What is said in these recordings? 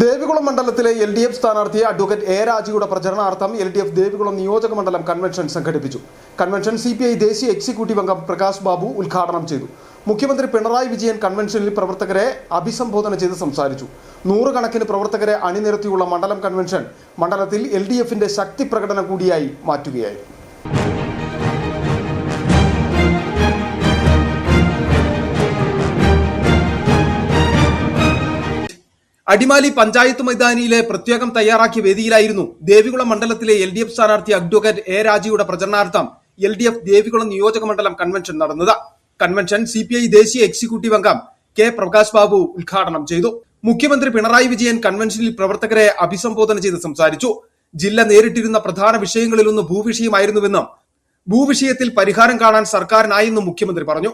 ദേവികുളം മണ്ഡലത്തിലെ LDF സ്ഥാനാർത്ഥി advocate A രാജിയുടെ പ്രചരണാർത്ഥം LDF ദേവികുളം നിയോജക മണ്ഡലം കൺവെൻഷൻ സംഘടിപ്പിച്ചു. കൺവെൻഷൻ CPI ദേശീയ എക്സിക്യൂട്ടീവ് അംഗം പ്രകാശ് ബാബു ഉദ്ഘാടനം ചെയ്തു. മുഖ്യമന്ത്രി പിണറായി വിജയൻ കൺവെൻഷനിൽ പ്രവർത്തകരെ അഭിസംബോധന ചെയ്ത് സംസാരിച്ചു. നൂറുകണക്കിന് പ്രവർത്തകരെ അണിനിരത്തിയുള്ള മണ്ഡലം കൺവെൻഷൻ മണ്ഡലത്തിൽ LDFന്റെ ശക്തി പ്രകടനം കൂടിയായി മാറ്റുകയായി. അടിമാലി പഞ്ചായത്ത് മൈതാനിയിലെ പ്രത്യേകം തയ്യാറാക്കിയ വേദിയിലായിരുന്നു ദേവികുളം മണ്ഡലത്തിലെ LDF സ്ഥാനാർത്ഥി അഡ്വക്കേറ്റ് എ രാജിയുടെ പ്രചരണാർത്ഥം LDF ദേവികുളം നിയോജക മണ്ഡലം കൺവെൻഷൻ നടന്നത്. കൺവെൻഷൻ CPI ദേശീയ എക്സിക്യൂട്ടീവ് അംഗം കെ പ്രകാശ് ബാബു ഉദ്ഘാടനം ചെയ്തു. മുഖ്യമന്ത്രി പിണറായി വിജയൻ കൺവെൻഷനിൽ പ്രവർത്തകരെ അഭിസംബോധന ചെയ്ത് സംസാരിച്ചു. ജില്ല നേരിട്ടിരുന്ന പ്രധാന വിഷയങ്ങളിലൊന്ന് ഭൂവിഷയമായിരുന്നുവെന്നും ഭൂവിഷയത്തിൽ പരിഹാരം കാണാൻ സർക്കാരിനായെന്നും മുഖ്യമന്ത്രി പറഞ്ഞു.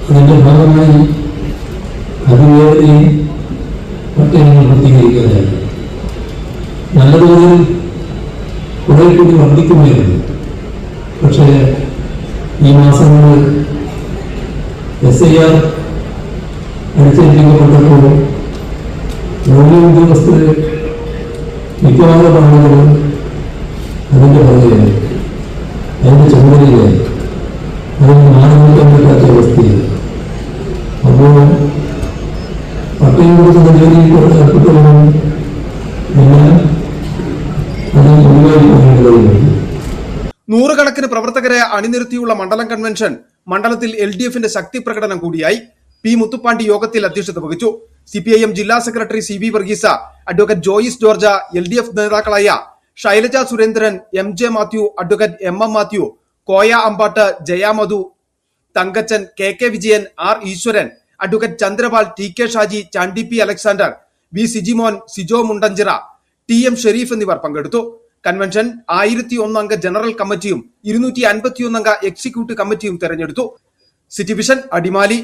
അതിന്റെ ഭാഗമായി അതിവേഗതയും പട്ടികകൾ പൂർത്തീകരിക്കുകയാണ്. നല്ലതോതിൽ കുറെ കൂടി വർദ്ധിക്കുകയായിരുന്നു. പക്ഷേ ഈ മാസങ്ങളിൽ SIR അടിച്ചേൽപ്പിക്കപ്പെട്ടപ്പോൾ റവന്യൂ ഉദ്യോഗസ്ഥരെ മിക്കവാറും ആളുകൾ അതിന്റെ പുറകെയായി, അതിന്റെ ചുമതലയായി, അതിന് മാനമില്ലാൻ പറ്റാത്ത അവസ്ഥയിൽ. അപ്പോൾ പട്ടയം കൊടുക്കുന്ന ജോലിയിൽ ഏർപ്പെട്ടവരും എല്ലാം അതിൽ ഒഴിവാക്കി പോകേണ്ടതായിരുന്നു. നൂറുകണക്കിന് പ്രവർത്തകരെ അണിനിരത്തിയുള്ള മണ്ഡലം കൺവെൻഷൻ മണ്ഡലത്തിൽ LDFന്റെ ശക്തി പ്രകടനം കൂടിയായി. P. മുത്തുപ്പാണ്ടി യോഗത്തിൽ അധ്യക്ഷത വഹിച്ചു. CPIM ജില്ലാ secretary CB Varghese, advocate Joice George, LDF നേതാക്കളായ Shailaja Surendran, MJ Mathew, advocate MM Mathew, Koya Ambatt, Jayamadhu, Thankachan, KK Vijayan, R. Eswaran, advocate Chandrapal, TK Shaji, Chandy P. Alexander, V. Sijimon, Sijo Mundanchira, TM Shareef എന്നിവർ പങ്കെടുത്തു. കൺവെൻഷൻ 1001 അംഗ ജനറൽ കമ്മിറ്റിയും 251 അംഗ എക്സിക്യൂട്ടീവ് കമ്മിറ്റിയും തെരഞ്ഞെടുത്തു. City vision, Adimali.